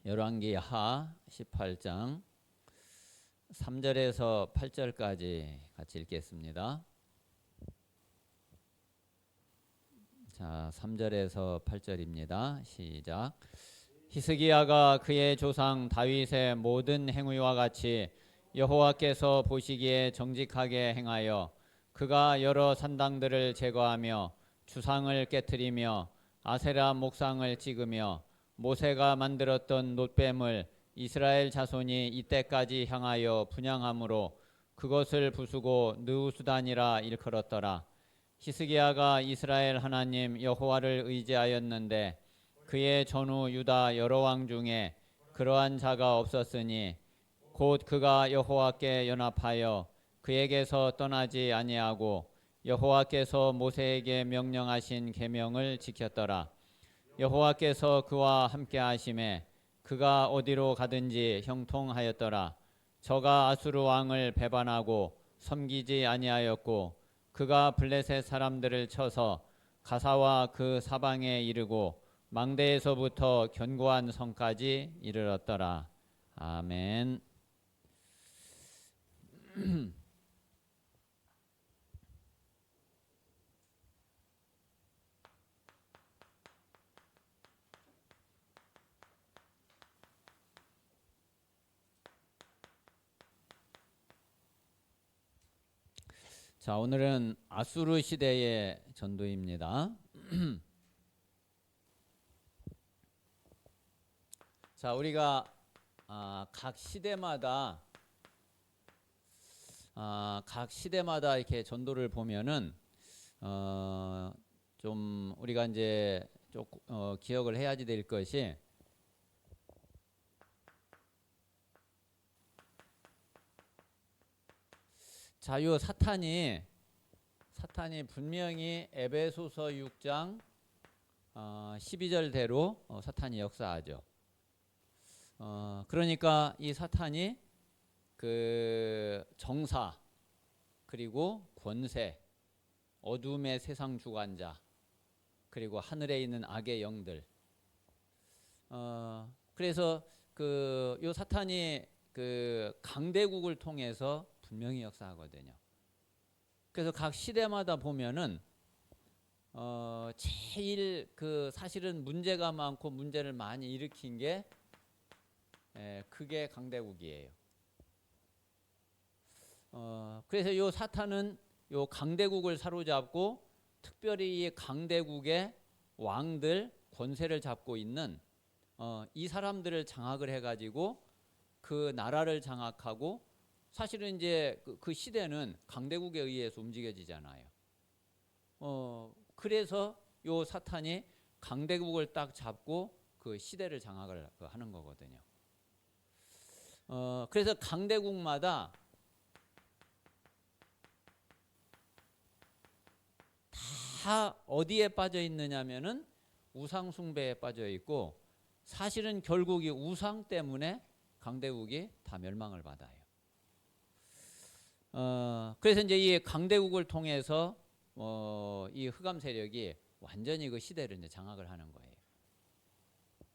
열왕기하 18장 3절에서 8절까지 같이 읽겠습니다. 자, 3절에서 8절입니다. 시작. 히스기야가 그의 조상 다윗의 모든 행위와 같이 여호와께서 보시기에 정직하게 행하여 그가 여러 산당들을 제거하며 주상을 깨뜨리며 아세라 목상을 찍으며 모세가 만들었던 놋뱀을 이스라엘 자손이 이때까지 향하여 분향함으로 그것을 부수고 느우수단이라 일컬었더라. 히스기야가 이스라엘 하나님 여호와를 의지하였는데 그의 전후 유다 여러 왕 중에 그러한 자가 없었으니 곧 그가 여호와께 연합하여 그에게서 떠나지 아니하고 여호와께서 모세에게 명령하신 계명을 지켰더라. 여호와께서 그와 함께 하심에 그가 어디로 가든지 형통하였더라. 저가 아수르 왕을 배반하고 섬기지 아니하였고 그가 블레셋 사람들을 쳐서 가사와 그 사방에 이르고 망대에서부터 견고한 성까지 이르렀더라. 아멘. 자, 오늘은 아수르 시대의 전도입니다. 자, 우리가 각 시대마다 이렇게 전도를 보면은 좀 우리가 이제 기억을 해야지 될 것이 자, 요 사탄이 분명히 에베소서 6장 12절대로 사탄이 역사하죠. 그러니까 이 사탄이 그 정사 그리고 권세, 어둠의 세상 주관자, 그리고 하늘에 있는 악의 영들. 그래서 요 사탄이 그 강대국을 통해서 분명히 역사하거든요. 그래서 각 시대마다 보면은 제일 그 사실은 문제가 많고 문제를 많이 일으킨 게 그게 강대국이에요. 그래서 요 사탄은 요 강대국을 사로잡고 특별히 이 강대국의 왕들 권세를 잡고 있는 이 사람들을 장악을 해가지고 그 나라를 장악하고 사실은 이제 그 시대는 강대국에 의해서 움직여지잖아요. 그래서 요 사탄이 강대국을 딱 잡고 그 시대를 장악을 하는 거거든요. 그래서 강대국마다 다 어디에 빠져 있느냐면은 우상 숭배에 빠져 있고 사실은 결국 이 우상 때문에 강대국이 다 멸망을 받아요. 그래서 이제 이 강대국을 통해서 이 흑암 세력이 완전히 그 시대를 이제 장악을 하는 거예요.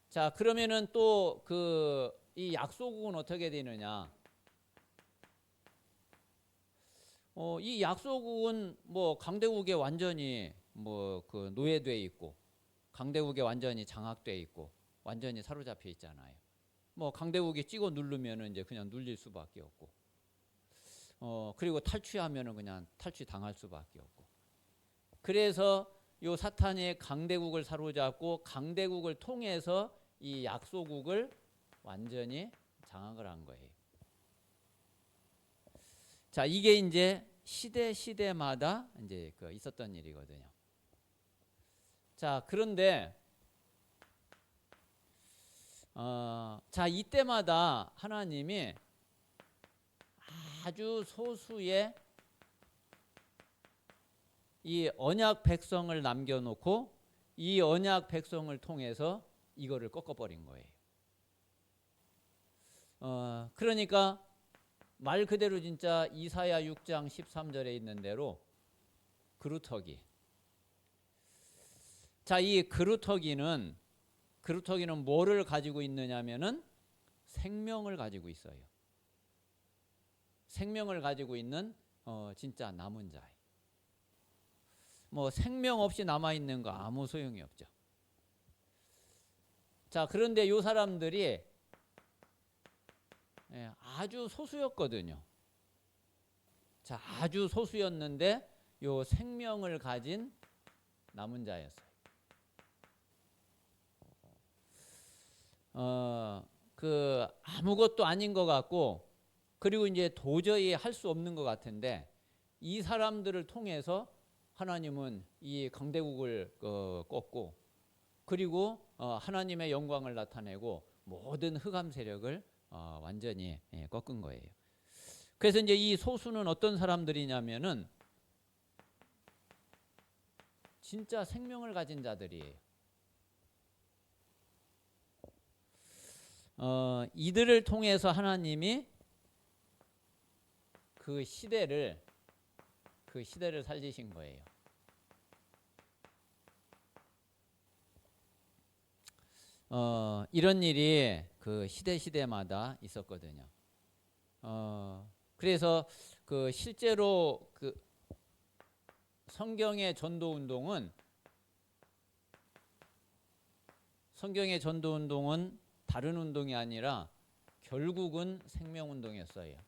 자, 그러면은 또 이 약소국은 어떻게 되느냐? 이 약소국은 뭐 강대국에 완전히 그 노예돼 있고 강대국에 완전히 장악돼 있고 완전히 사로잡혀 있잖아요. 뭐 강대국이 찍어 누르면은 이제 그냥 눌릴 수밖에 없고. 그리고 탈취하면은 그냥 탈취 당할 수밖에 없고. 그래서 요 사탄이 강대국을 사로잡고 강대국을 통해서 이 약소국을 완전히 장악을 한 거예요. 자, 이게 이제 시대마다 이제 있었던 일이거든요. 자, 그런데 자, 이때마다 하나님이 아주 소수의 이 언약 백성을 남겨놓고 이 언약 백성을 통해서 이거를 꺾어버린 거예요. 그러니까 말 그대로 진짜 이사야 6장 13절에 있는 대로 그루터기. 자, 이 그루터기는 그루터기는 뭐를 가지고 있느냐면은 생명을 가지고 있어요. 생명을 가지고 있는 진짜 남은 자예요. 뭐 생명 없이 남아 있는 거 아무 소용이 없죠. 자, 그런데 이 사람들이 아주 소수였거든요. 자, 아주 소수였는데 요 생명을 가진 남은 자였어요. 그 아무것도 아닌 것 같고, 그리고 이제 도저히 할 수 없는 것 같은데, 이 사람들을 통해서 하나님은 이 강대국을 꺾고, 그리고 하나님의 영광을 나타내고 모든 흑암 세력을 완전히 꺾은 거예요. 그래서 이제 이 소수는 어떤 사람들이냐면은 진짜 생명을 가진 자들이에요. 이들을 통해서 하나님이 그 시대를 살리신 거예요. 이런 일이 그 시대마다 있었거든요. 그래서 그 실제로 그 성경의 전도 운동은 다른 운동이 아니라 결국은 생명 운동이었어요.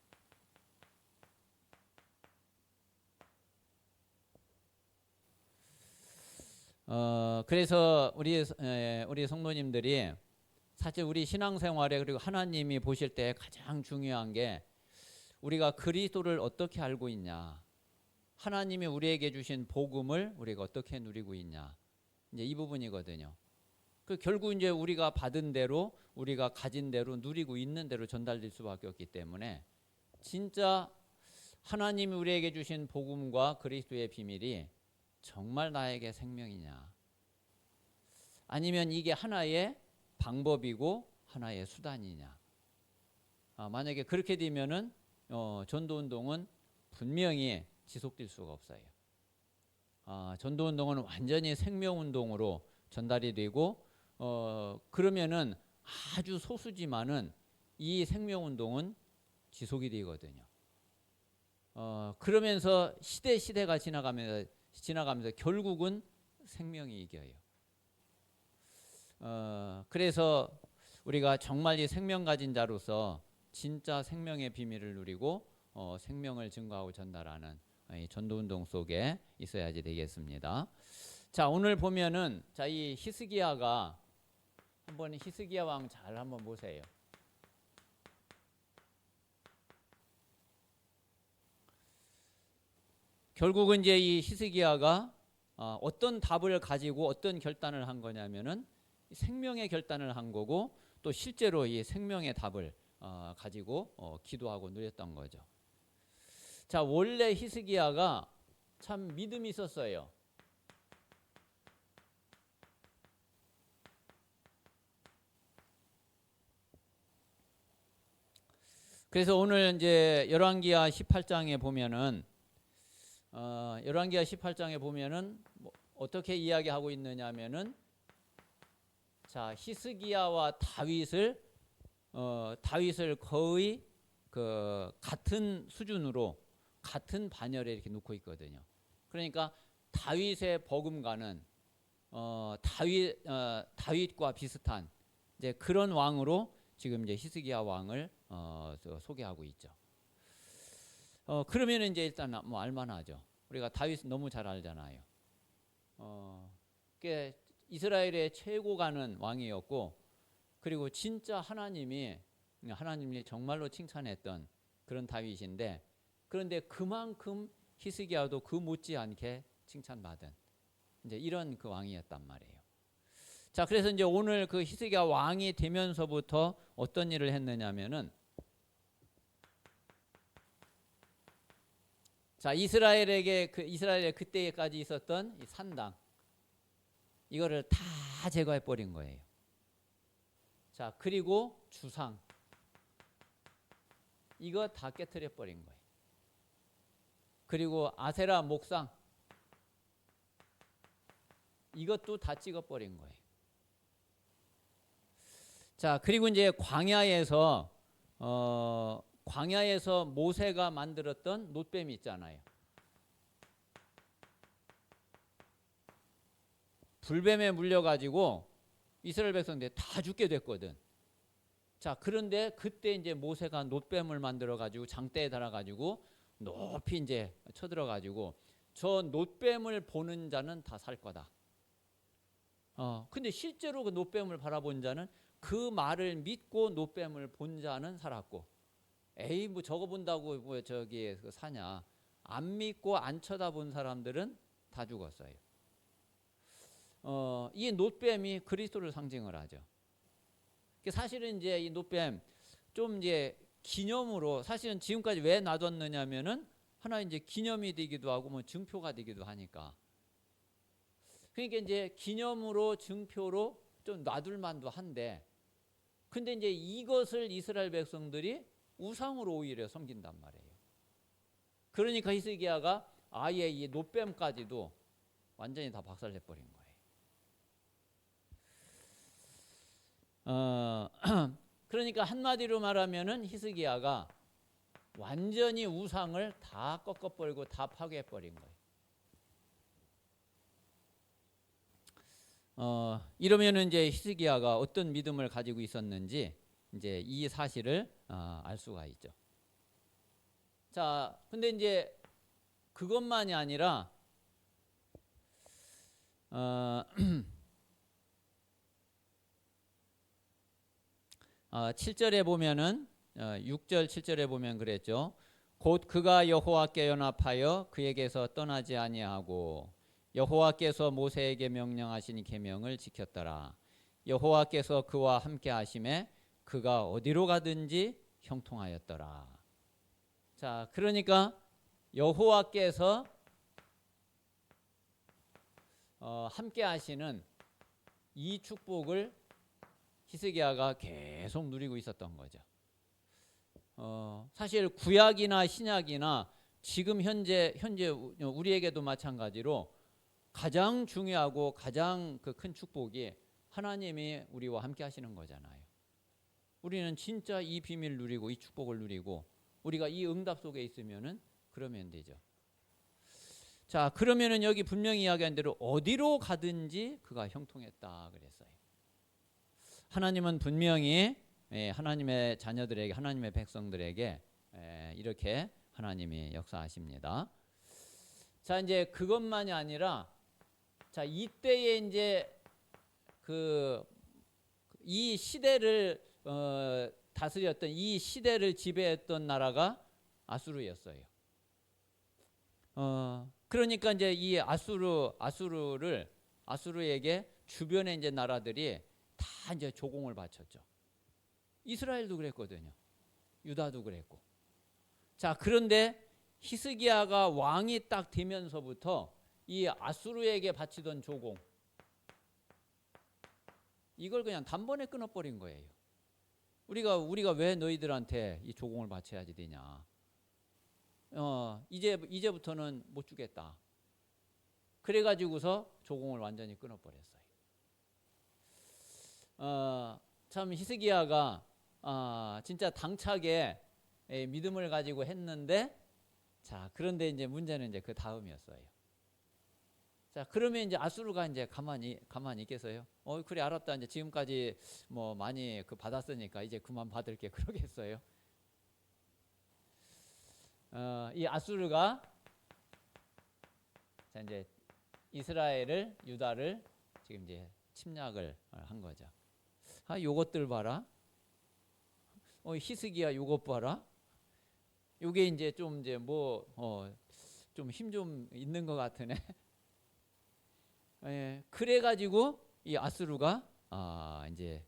그래서 우리 성도님들이 사실 우리 신앙생활에, 그리고 하나님이 보실 때 가장 중요한 게 우리가 그리스도를 어떻게 알고 있냐, 하나님이 우리에게 주신 복음을 우리가 어떻게 누리고 있냐, 이제 이 부분이거든요. 그 결국 이제 우리가 받은 대로, 우리가 가진 대로, 누리고 있는 대로 전달될 수밖에 없기 때문에 진짜 하나님이 우리에게 주신 복음과 그리스도의 비밀이 정말 나에게 생명이냐, 아니면 이게 하나의 방법이고 하나의 수단이냐. 만약에 그렇게 되면은 전도운동은 분명히 지속될 수가 없어요. 전도운동은 완전히 생명운동으로 전달이 되고, 그러면은 아주 소수지만은 이 생명운동은 지속이 되거든요. 그러면서 시대가 지나가면서 결국은 생명이 이겨요. 그래서 우리가 정말 이 생명 가진 자로서 진짜 생명의 비밀을 누리고 생명을 증거하고 전달하는 이 전도운동 속에 있어야지 되겠습니다. 자, 오늘 보면은 이 히스기야가, 한번 히스기야 왕 잘 한번 보세요. 결국은 이제 이 히스기야가 어떤 답을 가지고 어떤 결단을 한 거냐면은 생명의 결단을 한 거고, 또 실제로 이 생명의 답을 가지고 기도하고 누렸던 거죠. 자, 원래 히스기야가 참 믿음이 있었어요. 그래서 오늘 이제 열왕기하 18장에 보면은 열왕기하 18장에 보면은 어떻게 이야기하고 있느냐면은, 자, 히스기야와 다윗을 거의 그 같은 수준으로, 같은 반열에 이렇게 놓고 있거든요. 그러니까 다윗의 버금가는 다윗과 비슷한 이제 그런 왕으로 지금 이제 히스기야 왕을 소개하고 있죠. 그러면 이제 일단 뭐 알만하죠. 우리가 다윗 너무 잘 알잖아요. 이스라엘의 최고 가는 왕이었고, 그리고 진짜 하나님이 정말로 칭찬했던 그런 다윗인데, 그런데 그만큼 히스기야도 그 못지않게 칭찬받은 이제 이런 그 왕이었단 말이에요. 자, 그래서 이제 오늘 그 히스기야 왕이 되면서부터 어떤 일을 했느냐면은, 자, 이스라엘의 그때까지 있었던 이 산당, 이거를 다 제거해 버린 거예요. 자, 그리고 주상, 이거 다 깨트려 버린 거예요. 그리고 아세라 목상, 이것도 다 찍어 버린 거예요. 자, 그리고 이제 광야에서 모세가 만들었던 놋뱀이 있잖아요. 불뱀에 물려가지고 이스라엘 백성들이 다 죽게 됐거든. 자, 그런데 그때 이제 모세가 놋뱀을 만들어가지고 장대에 달아가지고 높이 이제 쳐들어가지고 저 놋뱀을 보는 자는 다 살 거다. 근데 실제로 그 놋뱀을 바라본 자는 그 말을 믿고 놋뱀을 본 자는 살았고, 에이 뭐 저거 본다고 뭐 저기 사냐? 안 믿고 안 쳐다본 사람들은 다 죽었어요. 이 놋뱀이 그리스도를 상징을 하죠. 사실은 이제 이 놋뱀 좀 이제 기념으로 사실은 지금까지 왜 놔뒀느냐면은 하나 이제 기념이 되기도 하고 뭐 증표가 되기도 하니까. 그러니까 이제 기념으로 증표로 좀 놔둘 만도 한데, 근데 이제 이것을 이스라엘 백성들이 우상으로 오히려 섬긴단 말이에요. 그러니까 히스기야가 아예 이 놋뱀까지도 완전히 다 박살내 버린 거예요. 그러니까 한마디로 말하면은 히스기야가 완전히 우상을 다 꺾어버리고 다 파괴해버린 거예요. 이러면은 이제 히스기야가 어떤 믿음을 가지고 있었는지 이제 이 사실을 알 수가 있죠. 자, 근데 이제 그것만이 아니라 7절에 보면은 6절 7절에 보면 그랬죠. 곧 그가 여호와께 연합하여 그에게서 떠나지 아니하고 여호와께서 모세에게 명령하신 계명을 지켰더라. 여호와께서 그와 함께 하심에 그가 어디로 가든지 형통하였더라. 자, 그러니까 여호와께서 함께 하시는 이 축복을 히스기야가 계속 누리고 있었던 거죠. 사실 구약이나 신약이나 지금 현재 우리에게도 마찬가지로 가장 중요하고 가장 그 큰 축복이 하나님이 우리와 함께 하시는 거잖아요. 우리는 진짜 이 비밀을 누리고 이 축복을 누리고 우리가 이 응답 속에 있으면은 그러면 되죠. 자, 그러면은 여기 분명히 이야기한 대로 어디로 가든지 그가 형통했다 그랬어요. 하나님은 분명히 하나님의 자녀들에게, 하나님의 백성들에게 이렇게 하나님이 역사하십니다. 자, 이제 그것만이 아니라, 자, 이때에 이제 이 시대를 다스렸던, 이 시대를 지배했던 나라가 아수르였어요. 그러니까 이제 이 아수르에게 주변의 이제 나라들이 다 이제 조공을 바쳤죠. 이스라엘도 그랬거든요. 유다도 그랬고. 자, 그런데 히스기야가 왕이 딱 되면서부터 이 아수르에게 바치던 조공, 이걸 그냥 단번에 끊어버린 거예요. 우리가 왜 너희들한테 이 조공을 바쳐야지 되냐? 이제부터는 못 주겠다. 그래가지고서 조공을 완전히 끊어버렸어요. 참 히스기야가 진짜 당차게 믿음을 가지고 했는데, 자, 그런데 이제 문제는 이제 그 다음이었어요. 자, 그러면 이제 아수르가 이제 가만히 있겠어요? 그래, 알았다. 이제 지금까지 뭐 많이 받았으니까 이제 그만 받을게. 그러겠어요? 이 아수르가 자, 이제 이스라엘을, 유다를 지금 이제 침략을 한 거죠. 요것들 봐라. 히스기야 요것 봐라. 요게 이제 좀 이제 좀 힘 좀 있는 것 같으네. 그래가지고 이 아수르가 이제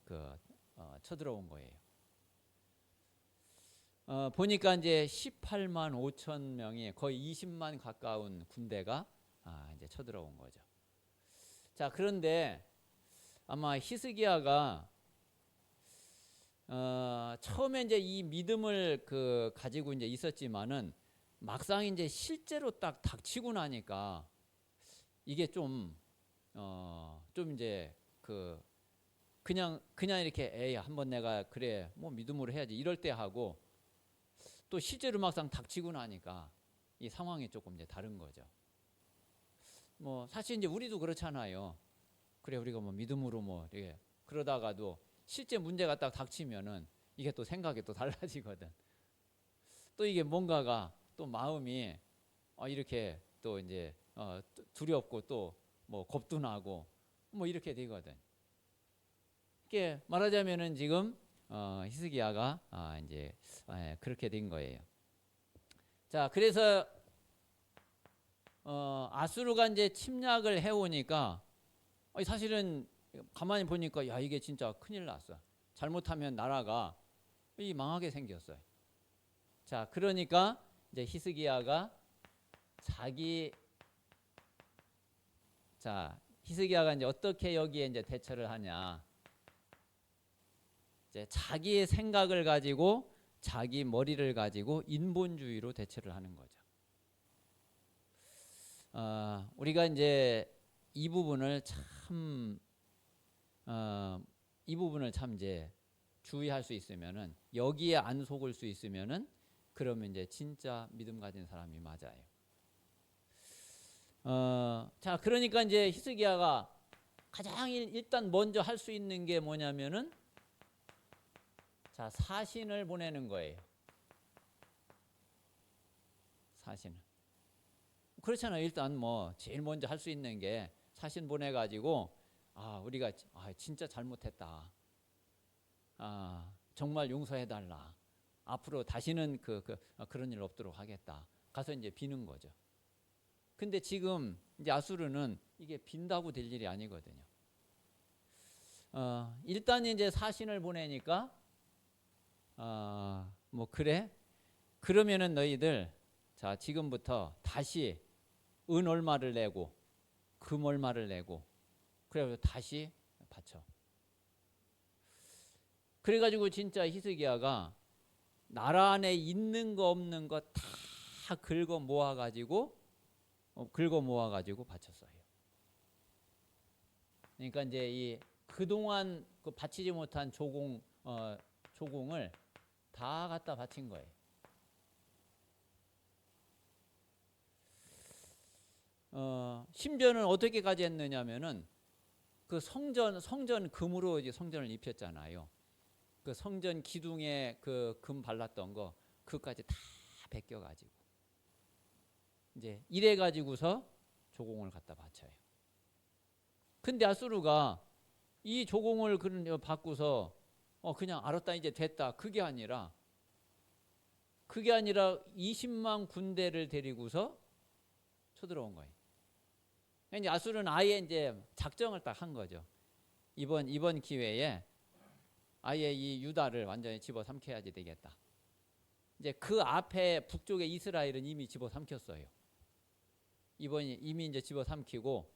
쳐들어온 거예요. 보니까 이제 18만 5천 명이 거의 20만 가까운 군대가 이제 쳐들어온 거죠. 자, 그런데 아마 히스기야가 처음에 이제 이 믿음을 가지고 이제 있었지만은 막상 이제 실제로 딱 닥치고 나니까 이게 좀 이제 그냥 이렇게 에이 한번 내가 그래 뭐 믿음으로 해야지 이럴 때 하고 또 실제로 막상 닥치고 나니까 이 상황이 조금 이제 다른 거죠. 뭐 사실 이제 우리도 그렇잖아요. 그래 우리가 뭐 믿음으로 뭐 이렇게 그러다가도 실제 문제가 딱 닥치면은 이게 또 생각이 또 달라지거든. 또 이게 뭔가가 또 마음이 이렇게 또 이제 두렵고 또 뭐 겁도 나고 뭐 이렇게 되거든. 이렇게 말하자면은 지금 히스기야가 이제 그렇게 된 거예요. 자, 그래서 아수르가 이제 침략을 해오니까 사실은 가만히 보니까 야 이게 진짜 큰일 났어. 잘못하면 나라가 이 망하게 생겼어요. 자, 그러니까 이제 히스기야가 히스기야가 이제 어떻게 여기에 이제 대처를 하냐? 이제 자기의 생각을 가지고 자기 머리를 가지고 인본주의로 대처를 하는 거죠. 우리가 이제 이 부분을 참 이제 주의할 수 있으면은 여기에 안 속을 수 있으면은 그러면 이제 진짜 믿음 가진 사람이 맞아요. 자, 그러니까 이제 히스기야가 가장 일단 먼저 할 수 있는 게 뭐냐면은 자, 사신을 보내는 거예요. 사신. 그렇잖아요. 일단 뭐 제일 먼저 할 수 있는 게 사신 보내가지고 우리가 진짜 잘못했다. 정말 용서해달라. 앞으로 다시는 그런 일 없도록 하겠다. 가서 이제 비는 거죠. 근데 지금 이제 아수르는 이게 빈다고 될 일이 아니거든요. 일단 이제 사신을 보내니까 뭐 그래? 그러면은 너희들 자 지금부터 다시 은 얼마를 내고 금 얼마를 내고 그래 다시 바쳐. 그래가지고 진짜 히스기야가 나라 안에 있는 거 없는 거 다 긁어 모아가지고 바쳤어요. 그러니까 이제 이 그동안 바치지 못한 조공을 다 갖다 바친 거예요. 심지어는 어떻게까지 했느냐면은 그 성전 금으로 이제 성전을 입혔잖아요. 그 성전 기둥에 그 금 발랐던 거 그것까지 다 벗겨가지고 이제 이래 가지고서 조공을 갖다 바쳐요. 근데 아수르가 이 조공을 받고서 그냥 알았다 이제 됐다 그게 아니라 20만 군대를 데리고서 쳐들어온 거예요. 이제 아수르는 아예 이제 작정을 딱 한 거죠. 이번 기회에 아예 이 유다를 완전히 집어삼켜야지 되겠다. 이제 그 앞에 북쪽에 이스라엘은 이미 집어삼켰어요. 이미 이제 집어삼키고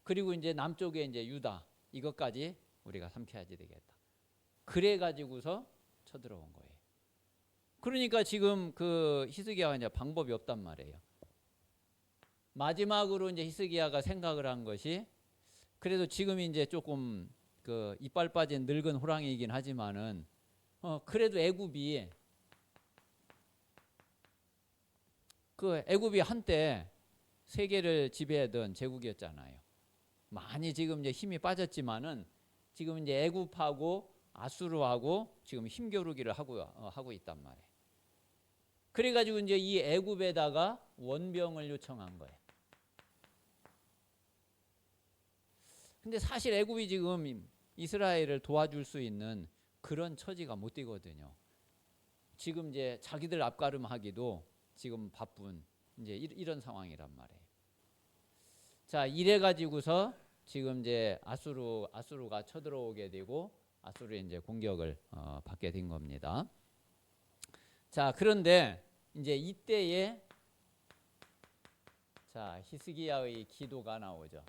그리고 이제 남쪽에 이제 유다 이것까지 우리가 삼켜야지 되겠다. 그래 가지고서 쳐들어온 거예요. 그러니까 지금 그 히스기야가 이제 방법이 없단 말이에요. 마지막으로 이제 히스기야가 생각을 한 것이 그래도 지금 이제 조금 그 이빨 빠진 늙은 호랑이이긴 하지만은 그래도 애굽이 한때 세계를 지배하던 제국이었잖아요. 많이 지금 이제 힘이 빠졌지만은 지금 이제 애굽하고 아수르하고 지금 힘겨루기를 하고 있단 말이에요. 그래가지고 이제 이 애굽에다가 원병을 요청한 거예요. 근데 사실 애굽이 지금 이스라엘을 도와줄 수 있는 그런 처지가 못 되거든요. 지금 이제 자기들 앞가름하기도 지금 바쁜 이제 이런 상황이란 말이에요. 자, 이래 가지고서 지금 이제 아수르가 쳐들어오게 되고 아수르의 이제 공격을 받게 된 겁니다. 자, 그런데 이제 이때에 자, 히스기야의 기도가 나오죠.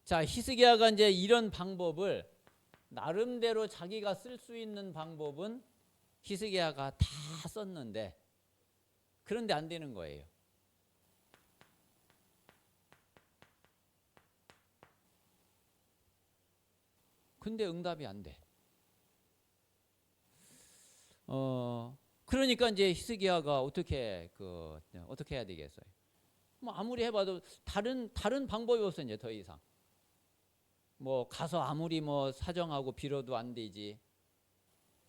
자, 히스기야가 이제 이런 방법을 나름대로 자기가 쓸 수 있는 방법은 히스기야가 다 썼는데 그런데 안 되는 거예요. 근데 응답이 안 돼. 그러니까 이제 히스기야가 어떻게 해야 되겠어요? 뭐 아무리 해봐도 다른 방법이 없어. 이제 더 이상 뭐 가서 아무리 뭐 사정하고 빌어도 안 되지.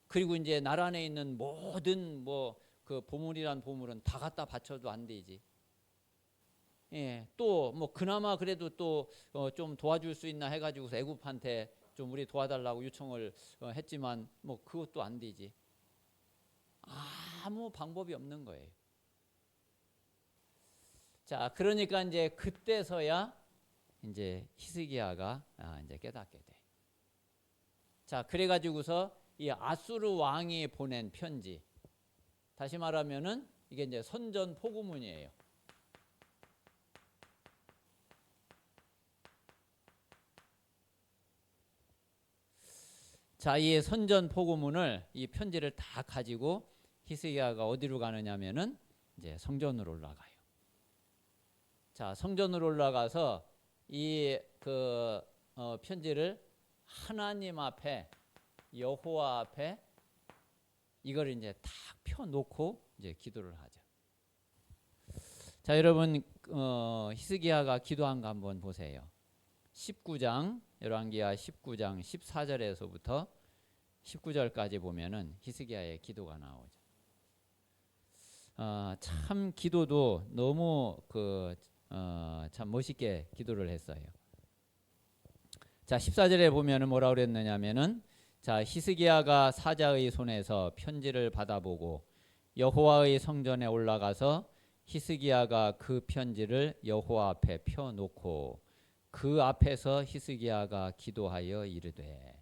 그리고 이제 나라 안에 있는 모든 뭐 그 보물이란 보물은 다 갖다 바쳐도 안 되지. 예, 또 뭐 그나마 그래도 또 좀 도와줄 수 있나 해가지고서 애굽한테 좀 우리 도와달라고 요청을 했지만 뭐 그것도 안 되지. 아무 방법이 없는 거예요. 자, 그러니까 이제 그때서야 이제 히스기야가 이제 깨닫게 돼. 자, 그래가지고서 이 아수르 왕이 보낸 편지, 다시 말하면은 이게 이제 선전 포고문이에요. 자, 이 선전 포고문을 이 편지를 다 가지고 히스기야가 어디로 가느냐면은 이제 성전으로 올라가요. 자, 성전으로 올라가서 이 편지를 하나님 앞에, 여호와 앞에 이걸 이제 딱 펴놓고 이제 기도를 하죠. 자, 여러분 히스기야가 기도한 거 한번 보세요. 19장 열왕기하 19장 14절에서부터 19절까지 보면은 히스기야의 기도가 나오죠. 참 기도도 너무 참 멋있게 기도를 했어요. 자, 14절에 보면은 뭐라고 그랬느냐면은, 자, 히스기야가 사자의 손에서 편지를 받아보고 여호와의 성전에 올라가서 히스기야가 그 편지를 여호와 앞에 펴놓고 그 앞에서 히스기야가 기도하여 이르되.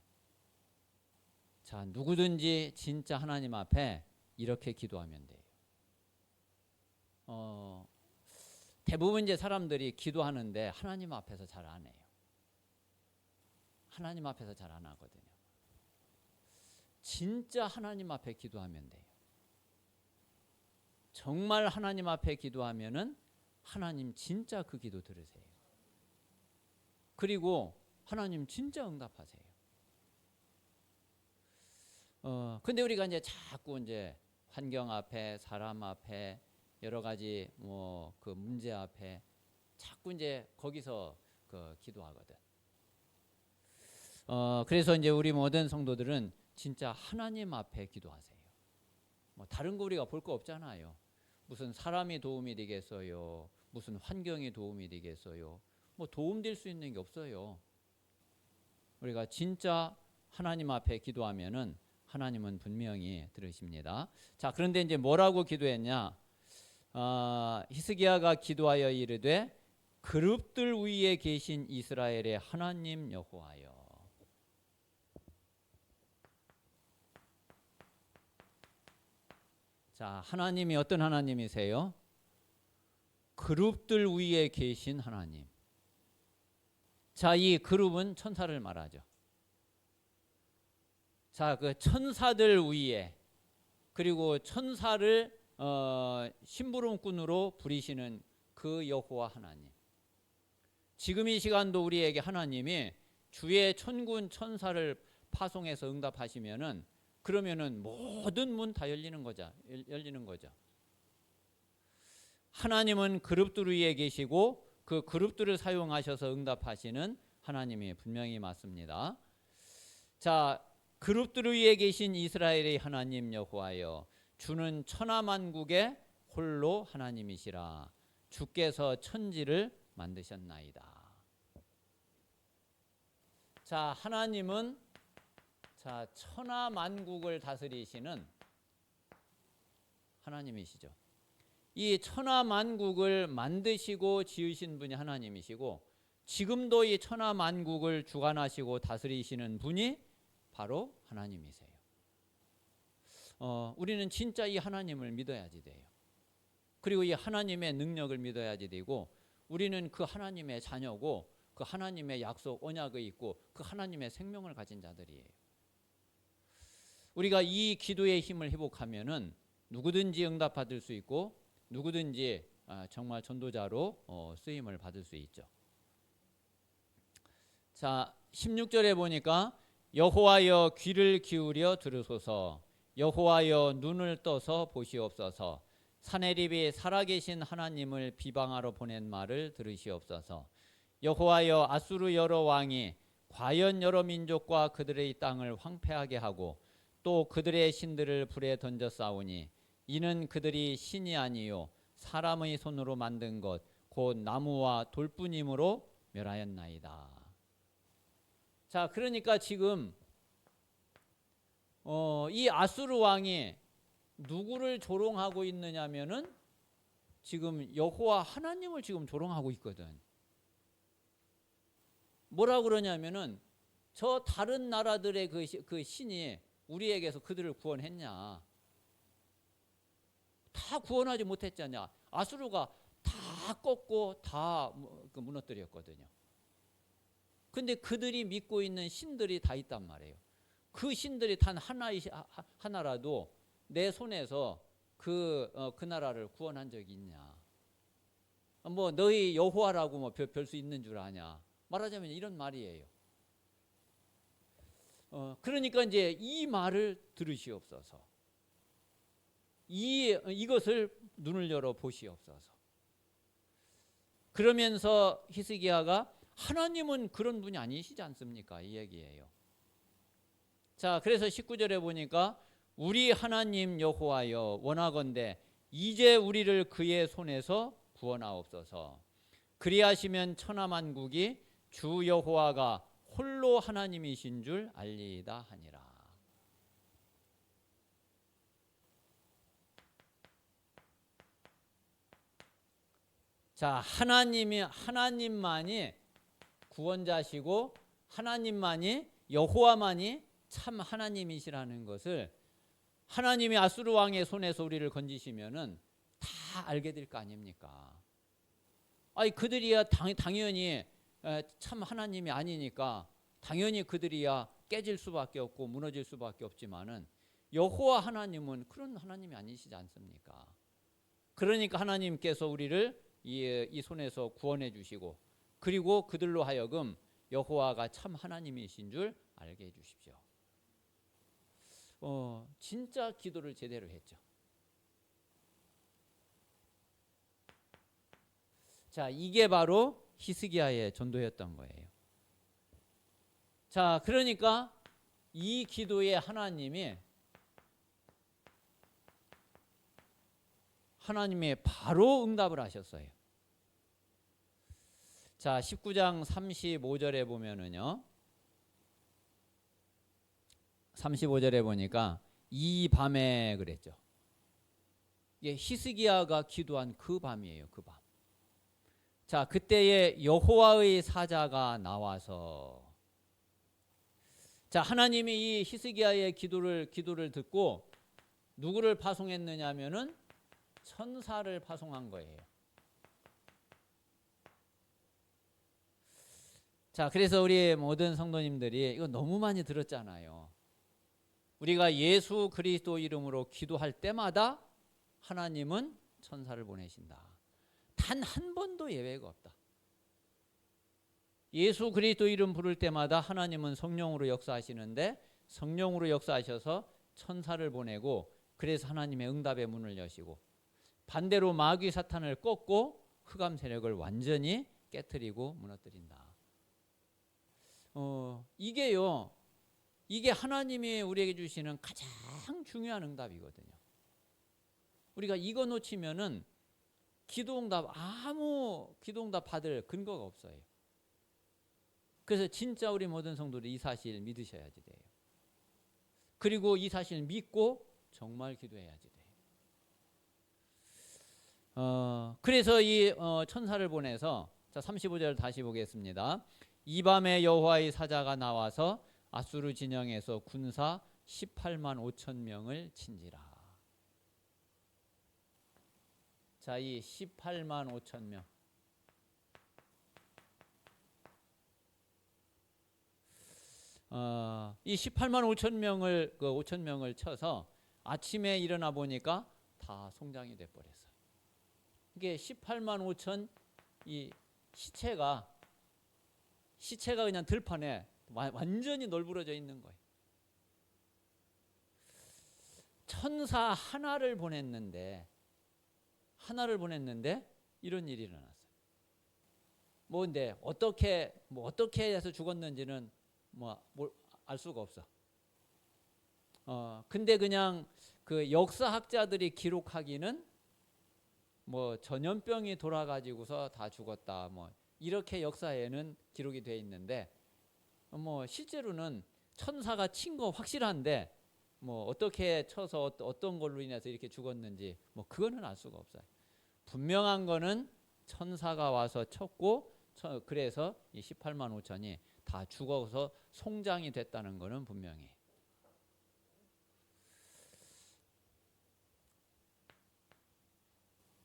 자, 누구든지 진짜 하나님 앞에 이렇게 기도하면 돼요. 대부분 이제 사람들이 기도하는데 하나님 앞에서 잘 안 해요. 하나님 앞에서 잘 안 하거든요. 진짜 하나님 앞에 기도하면 돼요. 정말 하나님 앞에 기도하면은 하나님 진짜 그 기도 들으세요. 그리고 하나님 진짜 응답하세요. 근데 우리가 이제 자꾸 이제 환경 앞에, 사람 앞에, 여러 가지 뭐 그 문제 앞에 자꾸 이제 거기서 기도하거든. 그래서 이제 우리 모든 성도들은 진짜 하나님 앞에 기도하세요. 뭐 다른 거 우리가 볼 거 없잖아요. 무슨 사람이 도움이 되겠어요? 무슨 환경이 도움이 되겠어요? 뭐 도움될 수 있는 게 없어요. 우리가 진짜 하나님 앞에 기도하면은 하나님은 분명히 들으십니다. 자, 그런데 이제 뭐라고 기도했냐? 히스기야가 기도하여 이르되 그룹들 위에 계신 이스라엘의 하나님 여호와여. 자, 하나님이 어떤 하나님이세요? 그룹들 위에 계신 하나님. 자, 이 그룹은 천사를 말하죠. 자, 그 천사들 위에, 그리고 천사를 심부름꾼으로 부리시는 그 여호와 하나님. 지금 이 시간도 우리에게 하나님이 주의 천군 천사를 파송해서 응답하시면은, 그러면은 모든 문 다 열리는 거죠. 하나님은 그룹들 위에 계시고 그 그룹들을 사용하셔서 응답하시는 하나님이 분명히 맞습니다. 자, 그룹들 위에 계신 이스라엘의 하나님 여호와여, 주는 천하만국의 홀로 하나님이시라. 주께서 천지를 만드셨나이다. 자, 하나님은 자, 천하만국을 다스리시는 하나님이시죠. 이 천하만국을 만드시고 지으신 분이 하나님이시고, 지금도 이 천하만국을 주관하시고 다스리시는 분이 바로 하나님이세요. 우리는 진짜 이 하나님을 믿어야지 돼요. 그리고 이 하나님의 능력을 믿어야지 되고, 우리는 그 하나님의 자녀고 그 하나님의 약속 언약이 있고 그 하나님의 생명을 가진 자들이에요. 우리가 이 기도의 힘을 회복하면은 누구든지 응답받을 수 있고 누구든지 정말 전도자로 쓰임을 받을 수 있죠. 자, 16절에 보니까 여호와여 귀를 기울여 들으소서, 여호와여 눈을 떠서 보시옵소서, 사내립이 살아계신 하나님을 비방하러 보낸 말을 들으시옵소서. 여호와여 아수르 여러 왕이 과연 여러 민족과 그들의 땅을 황폐하게 하고 또 그들의 신들을 불에 던져 싸우니 이는 그들이 신이 아니요 사람의 손으로 만든 것 곧 나무와 돌뿐이므로 멸하였나이다. 자, 그러니까 지금 이 아수르 왕이 누구를 조롱하고 있느냐면은 지금 여호와 하나님을 지금 조롱하고 있거든. 뭐라 그러냐면은 저 다른 나라들의 그 신이 우리에게서 그들을 구원했냐? 다 구원하지 못했잖냐? 아수르가 다 꺾고 다 무너뜨렸거든요. 근데 그들이 믿고 있는 신들이 다 있단 말이에요. 그 신들이 단 하나라도 내 손에서 그 나라를 구원한 적이 있냐? 뭐 너희 여호와라고 뭐 별 수 있는 줄 아냐? 말하자면 이런 말이에요. 그러니까 이제 이 말을 들으시옵소서. 이것을 눈을 열어 보시옵소서. 그러면서 히스기야가 하나님은 그런 분이 아니시지 않습니까? 이 얘기예요. 자, 그래서 19절에 보니까 우리 하나님 여호와여 원하건대 이제 우리를 그의 손에서 구원하옵소서. 그리하시면 천하만국이 주 여호와가 홀로 하나님이신 줄 알리이다 하니라. 자, 하나님만이 구원자시고 하나님만이 여호와만이 참 하나님이시라는 것을 하나님이 아수르 왕의 손에서 우리를 건지시면은 다 알게 될 거 아닙니까? 아니 그들이야 당연히 참 하나님이 아니니까 당연히 그들이야 깨질 수밖에 없고 무너질 수밖에 없지만은 여호와 하나님은 그런 하나님이 아니시지 않습니까? 그러니까 하나님께서 우리를 이 손에서 구원해 주시고 그리고 그들로 하여금 여호와가 참 하나님이신 줄 알게 해 주십시오. 진짜 기도를 제대로 했죠. 자, 이게 바로 히스기야의 전도였던 거예요. 자, 그러니까 이 기도에 하나님이 바로 응답을 하셨어요. 자, 19장 35절에 보면은요. 35절에 보니까 이 밤에 그랬죠. 이게 히스기야가 기도한 그 밤이에요. 그 밤. 자, 그때에 여호와의 사자가 나와서 자, 하나님이 이 히스기야의 기도를 듣고 누구를 파송했느냐면은 천사를 파송한 거예요. 자, 그래서 우리 모든 성도님들이 이거 너무 많이 들었잖아요. 우리가 예수 그리스도 이름으로 기도할 때마다 하나님은 천사를 보내신다. 단 한 번도 예외가 없다. 예수 그리스도 이름 부를 때마다 하나님은 성령으로 역사하시는데 성령으로 역사하셔서 천사를 보내고 그래서 하나님의 응답의 문을 여시고 반대로 마귀 사탄을 꺾고 흑암 세력을 완전히 깨트리고 무너뜨린다. 이게 하나님이 우리에게 주시는 가장 중요한 응답이거든요. 우리가 이거 놓치면은 아무 기도응답 받을 근거가 없어요. 그래서 진짜 우리 모든 성도들이 이 사실 믿으셔야지 돼요. 그리고 이 사실 믿고 정말 기도해야지 돼요. 그래서 이 천사를 보내서 자 35절 다시 보겠습니다. 이 밤에 여호와의 사자가 나와서 아수르 진영에서 군사 18만 5천 명을 친지라. 자, 이 18만 5천 명. 이 18만 5천 명을 쳐서 아침에 일어나 보니까 다 송장이 돼 버렸어요. 이게 18만 5천 이 시체가 그냥 들판에 완전히 널브러져 있는 거예요. 천사 하나를 보냈는데 이런 일이 일어났어요. 근데 어떻게 해서 죽었는지는 알 수가 없어. 근데 그냥 그 역사학자들이 기록하기는 전염병이 돌아가지고서 다 죽었다 이렇게 역사에는 기록이 돼 있는데 실제로는 천사가 친 거 확실한데 어떻게 쳐서 어떤 걸로 인해서 이렇게 죽었는지 그거는 알 수가 없어요. 분명한 거는 천사가 와서 쳤고 그래서 이 18만 5천이 다 죽어서 송장이 됐다는 거는 분명해.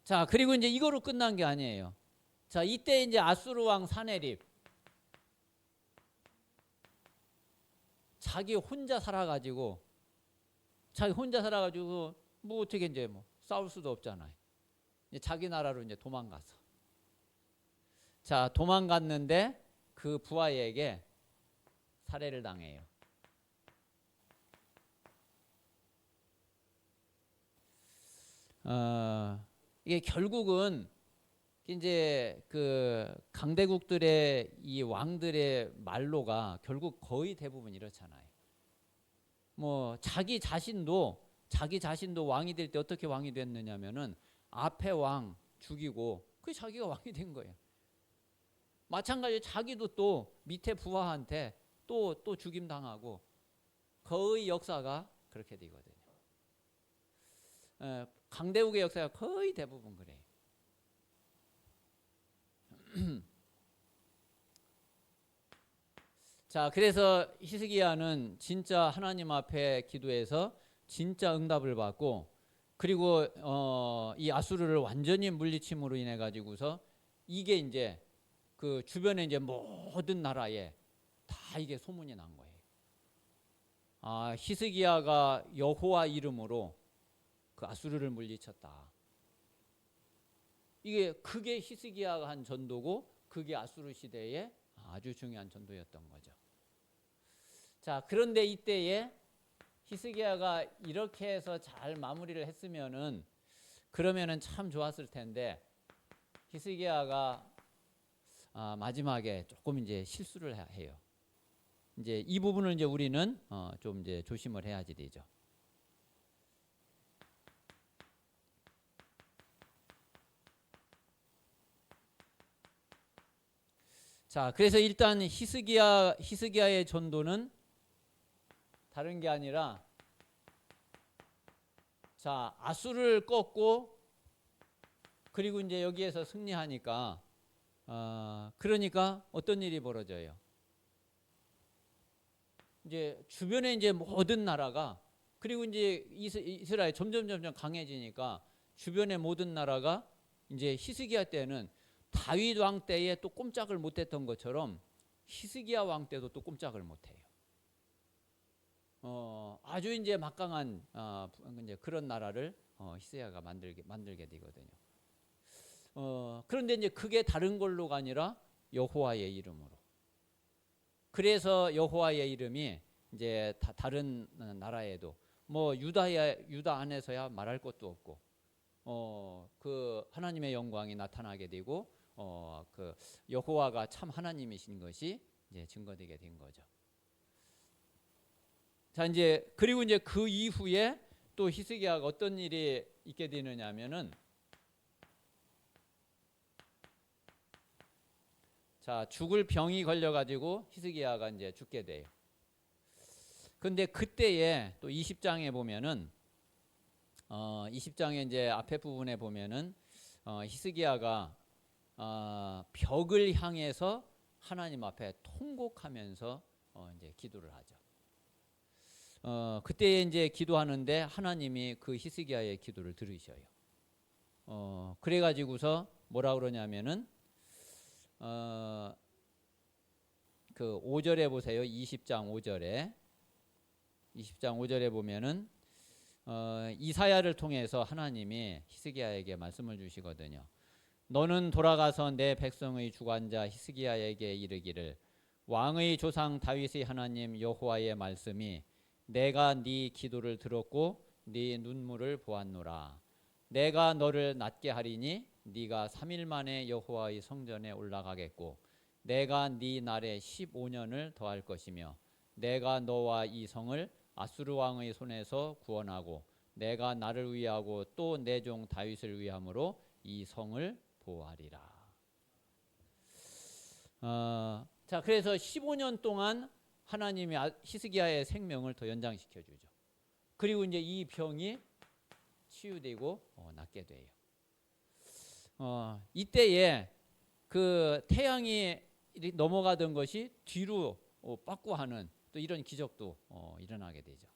자, 그리고 이제 이거로 끝난 게 아니에요. 자, 이때 이제 아수르 왕 사네립 자기 혼자 살아가지고 어떻게 이제 싸울 수도 없잖아요. 이제 자기 나라로 이제 도망갔어. 자, 도망갔는데 그 부하에게 살해를 당해요. 이게 결국은 이제 그 강대국들의 이 왕들의 말로가 결국 거의 대부분 이렇잖아요. 자기 자신도 왕이 될 때 어떻게 왕이 됐느냐면은 앞에 왕 죽이고 그 자기가 왕이 된 거예요. 마찬가지로 자기도 또 밑에 부하한테 또 죽임 당하고 거의 역사가 그렇게 되거든요. 강대국의 역사가 거의 대부분 그래요. 자, 그래서 히스기야는 진짜 하나님 앞에 기도해서 진짜 응답을 받고 그리고 이 아수르를 완전히 물리침으로 인해 가지고서 이게 이제 그 주변에 이제 모든 나라에 다 이게 소문이 난 거예요. 아, 히스기야가 여호와 이름으로 그 아수르를 물리쳤다. 그게 히스기야가 한 전도고 그게 아수르 시대의 아주 중요한 전도였던 거죠. 자, 그런데 이때에 히스기야가 이렇게 해서 잘 마무리를 했으면은 그러면은 참 좋았을 텐데 히스기야가 마지막에 조금 이제 실수를 해요. 이제 이 부분을 이제 우리는 좀 이제 조심을 해야지 되죠. 자, 그래서 일단 히스기야의 전도는 다른 게 아니라 자, 아수르를 꺾고 그리고 이제 여기에서 승리하니까 그러니까 어떤 일이 벌어져요? 이제 주변에 이제 모든 나라가 그리고 이제 이스라엘 점점 강해지니까 주변의 모든 나라가 이제 히스기야 때는 다윗 왕 때에 또 꼼짝을 못했던 것처럼 히스기야 왕 때도 또 꼼짝을 못해요. 아주 이제 막강한 이제 그런 나라를 히스기야가 만들게 되거든요. 그런데 이제 그게 다른 걸로가 아니라 여호와의 이름으로. 그래서 여호와의 이름이 이제 다른 나라에도 유다 안에서야 말할 것도 없고 그 하나님의 영광이 나타나게 되고 그 여호와가 참 하나님이신 것이 이제 증거되게 된 거죠. 자, 이제 그리고 이제 그 이후에 또 히스기야가 어떤 일이 있게 되느냐면은 자, 죽을 병이 걸려가지고 히스기야가 이제 죽게 돼요. 근데 그때에 또 20장에 보면은 20장에 이제 앞에 부분에 보면은 히스기야가 벽을 향해서 하나님 앞에 통곡하면서 이제 기도를 하죠. 그때 이제 기도하는데 하나님이 그 히스기야의 기도를 들으셔요. 그래가지고서 뭐라 그러냐면은 그 5절에 보세요. 20장 5절에 보면은 이사야를 통해서 하나님이 히스기야에게 말씀을 주시거든요. 너는 돌아가서 내 백성의 주관자 히스기야에게 이르기를 왕의 조상 다윗의 하나님 여호와의 말씀이 내가 네 기도를 들었고 네 눈물을 보았노라. 내가 너를 낫게 하리니 네가 3일 만에 여호와의 성전에 올라가겠고 내가 네 날에 15년을 더할 것이며 내가 너와 이 성을 아수르 왕의 손에서 구원하고 내가 나를 위하고 또 내 종 다윗을 위함으로 이 성을 보호하리라. 자, 그래서 15년 동안 하나님이 히스기야의 생명을 더 연장시켜 주죠. 그리고 이제 이 병이 치유되고 낫게 돼요. 이때에 그 태양이 넘어가던 것이 뒤로 빠꾸하는 또 이런 기적도 일어나게 되죠.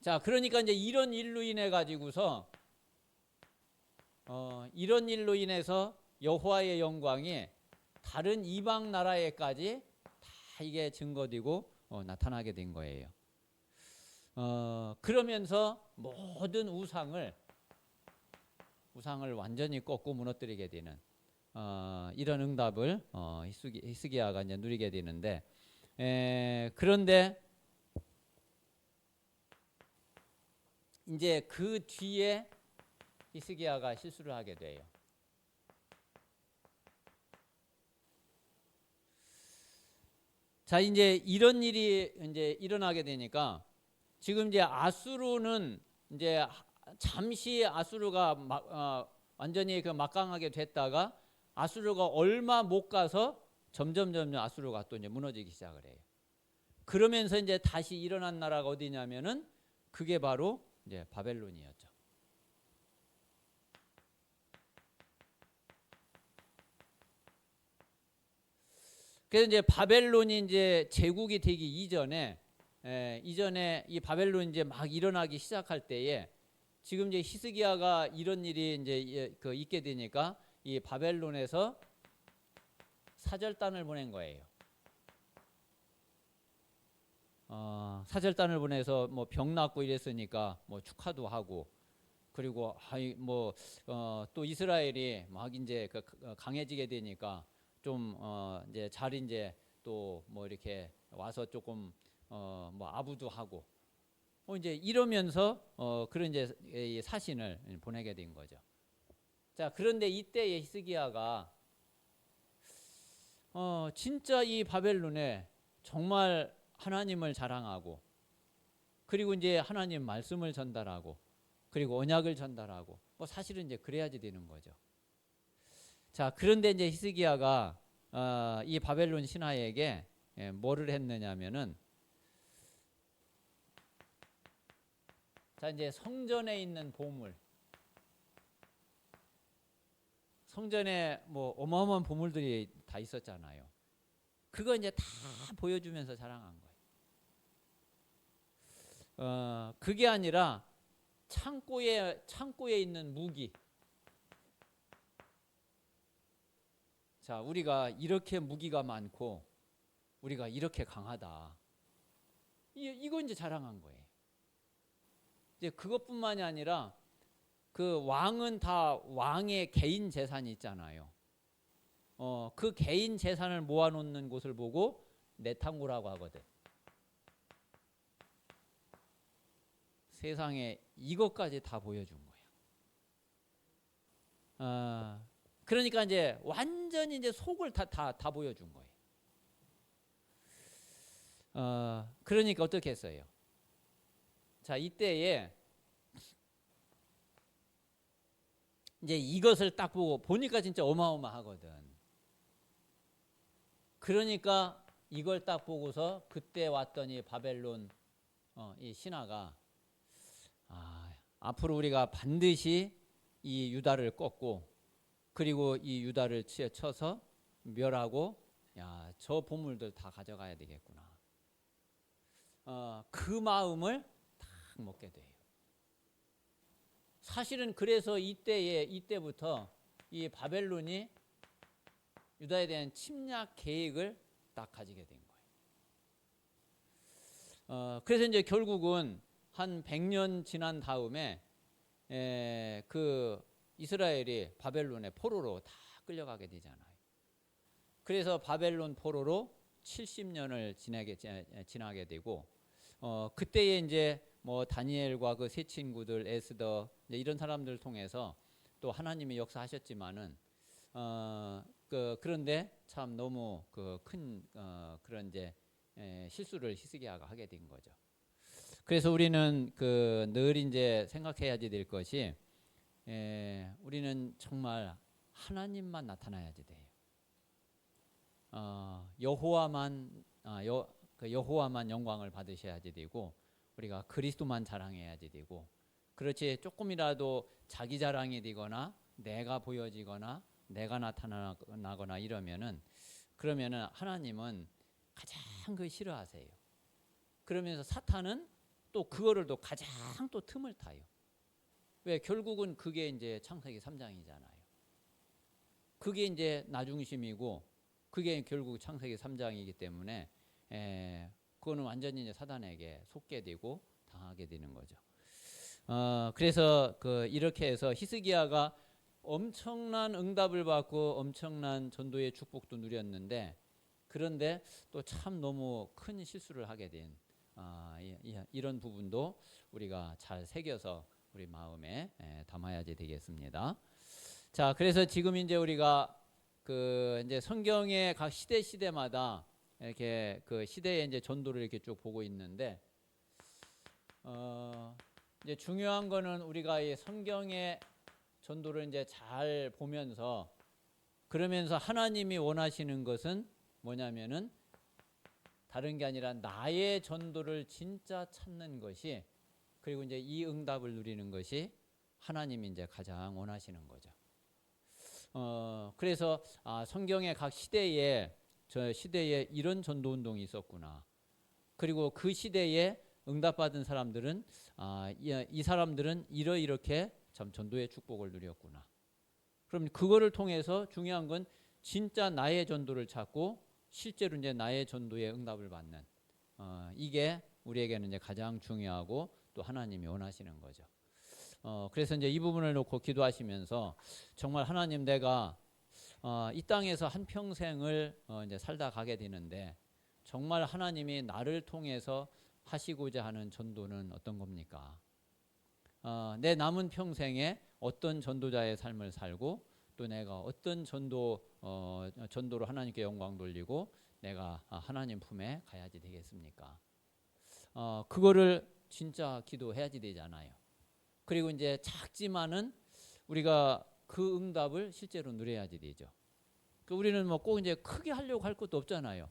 자, 그러니까 이제 이런 일로 인해 가지고서 이런 일로 인해서 여호와의 영광이 다른 이방 나라에까지 다 이게 증거되고 나타나게 된 거예요. 그러면서 모든 우상을 완전히 꺾고 무너뜨리게 되는 이런 응답을 히스기야가 이제 누리게 되는데, 그런데 이제 그 뒤에 히스기야가 실수를 하게 돼요. 자, 이제 이런 일이 이제 일어나게 되니까 지금 이제 아수르는 이제 잠시 아수르가 완전히 그 막강하게 됐다가 아수르가 얼마 못 가서 점점 아수르가 또 이제 무너지기 시작을 해요. 그러면서 이제 다시 일어난 나라가 어디냐면은 그게 바로 이제 바벨론이었죠. 그래서 이제 바벨론이 이제 제국이 되기 이전에 이 바벨론이 이제 막 일어나기 시작할 때에 지금 이제 히스기야가 이런 일이 이제 있게 되니까 이 바벨론에서 사절단을 보낸 거예요. 사절단을 보내서 뭐 병 낫고 이랬으니까 뭐 축하도 하고, 그리고 또 이스라엘이 막 이제 강해지게 되니까 좀 이제 잘 이제 또 뭐 이렇게 와서 조금 뭐 아부도 하고 이제 이러면서 그런 이제 사신을 보내게 된 거죠. 자, 그런데 이때의 히스기야가 진짜 이 바벨론에 정말 하나님을 자랑하고, 그리고 이제 하나님 말씀을 전달하고, 그리고 언약을 전달하고, 뭐 사실은 이제 그래야지 되는 거죠. 자, 그런데 이제 히스기야가 이 바벨론 신하에게 뭐를 했느냐면은, 자, 이제 성전에 있는 보물, 성전에 뭐 어마어마한 보물들이 다 있었잖아요. 그거 이제 다 보여주면서 자랑한 거예요. 그게 아니라 창고에 있는 무기. 자, 우리가 이렇게 무기가 많고 우리가 이렇게 강하다. 이거 이제 자랑한 거예요. 이제 그것뿐만이 아니라 그 왕은 다 왕의 개인 재산이 있잖아요. 그 개인 재산을 모아놓는 곳을 보고 내탕고라고 하거든. 세상에 이것까지 다 보여준 거예요. 그러니까 이제 완전히 이제 속을 다 보여준 거예요. 그러니까 어떻게 했어요? 자, 이때에 이제 이것을 딱 보니까 진짜 어마어마하거든. 그러니까 이걸 딱 보고서 그때 왔던 이 바벨론 이 신하가 앞으로 우리가 반드시 이 유다를 꺾고, 그리고 이 유다를 쳐서 멸하고, 저 보물들 다 가져가야 되겠구나. 그 마음을 딱 먹게 돼요. 사실은 그래서 이때부터 이 바벨론이 유다에 대한 침략 계획을 딱 가지게 된 거예요. 그래서 이제 결국은 한 100년 지난 다음에 그 이스라엘이 바벨론의 포로로 다 끌려가게 되잖아요. 그래서 바벨론 포로로 70년을 지나게 되고 그때에 이제 뭐 다니엘과 그 세 친구들 에스더 이런 사람들을 통해서 또 하나님이 역사하셨지만은 그런데 참 너무 그 큰 그런 이제 실수를 히스기야가 하게 된 거죠. 그래서 우리는 늘 이제 생각해야지 될 것이 우리는 정말 하나님만 나타나야지 돼요. 여호와만 영광을 받으셔야지 되고 우리가 그리스도만 자랑해야지 되고 그렇지 조금이라도 자기 자랑이 되거나 내가 보여지거나 내가 나타나거나 이러면은 그러면은 하나님은 가장 그 싫어하세요. 그러면서 사탄은 또 그거를 또 가장 또 틈을 타요. 왜? 결국은 그게 이제 창세기 3장이잖아요. 그게 이제 나중심이고 그게 결국 창세기 3장이기 때문에 그거는 완전히 이제 사단에게 속게 되고 당하게 되는 거죠. 그래서 이렇게 해서 히스기야가 엄청난 응답을 받고 엄청난 전도의 축복도 누렸는데 그런데 또 참 너무 큰 실수를 하게 된 이런 부분도 우리가 잘 새겨서 우리 마음에 담아야지 되겠습니다. 자, 그래서 지금 이제 우리가 이제 성경의 각 시대마다 이렇게 그 시대의 이제 전도를 이렇게 쭉 보고 있는데 이제 중요한 거는 우리가 이 성경의 전도를 이제 잘 보면서 그러면서 하나님이 원하시는 것은 뭐냐면은 다른 게 아니라 나의 전도를 진짜 찾는 것이 그리고 이제 이 응답을 누리는 것이 하나님이 이제 가장 원하시는 거죠. 그래서 성경의 각 시대에 이런 전도 운동이 있었구나. 그리고 그 시대에 응답받은 사람들은 이 사람들은 이렇게 참 전도의 축복을 누렸구나. 그럼 그거를 통해서 중요한 건 진짜 나의 전도를 찾고 실제로 이제 나의 전도에 응답을 받는 이게 우리에게는 이제 가장 중요하고 또 하나님이 원하시는 거죠. 그래서 이제 이 부분을 놓고 기도하시면서 정말 하나님 내가 이 땅에서 한 평생을 이제 살다 가게 되는데 정말 하나님이 나를 통해서 하시고자 하는 전도는 어떤 겁니까? 내 남은 평생에 어떤 전도자의 삶을 살고 또 내가 어떤 전도로 하나님께 영광 돌리고 내가 하나님 품에 가야지 되겠습니까? 그거를 진짜 기도해야지 되잖아요. 그리고 이제 작지만은 우리가 그 응답을 실제로 누려야지 되죠. 우리는 뭐 꼭 이제 크게 하려고 할 것도 없잖아요.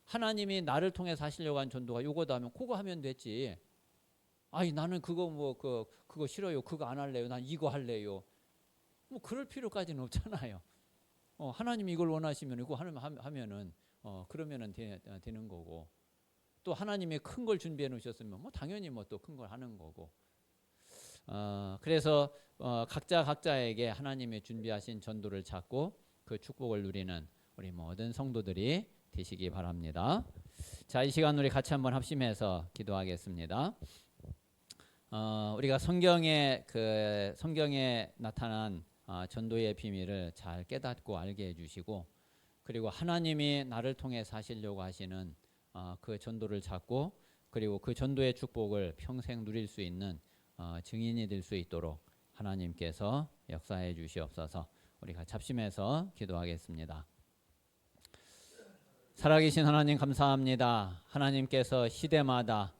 하나님이 나를 통해서 하시려고 한 전도가 요거다 하면 그거 하면 됐지. 아니 나는 그거 그거 싫어요. 그거 안 할래요. 난 이거 할래요. 뭐 그럴 필요까지는 없잖아요. 하나님이 이걸 원하시면 이거 하면은 그러면은 되는 거고 또 하나님이 큰 걸 준비해 놓으셨으면 뭐 당연히 뭐 또 큰 걸 하는 거고. 그래서 각자에게 하나님이 준비하신 전도를 찾고 그 축복을 누리는 우리 모든 성도들이 되시기 바랍니다. 자, 이 시간 우리 같이 한번 합심해서 기도하겠습니다. 우리가 성경에 나타난 전도의 비밀을 잘 깨닫고 알게 해주시고 그리고 하나님이 나를 통해서 하시려고 하시는 그 전도를 찾고 그리고 그 전도의 축복을 평생 누릴 수 있는 증인이 될 수 있도록 하나님께서 역사해 주시옵소서. 우리가 잡심해서 기도하겠습니다. 살아계신 하나님 감사합니다. 하나님께서 시대마다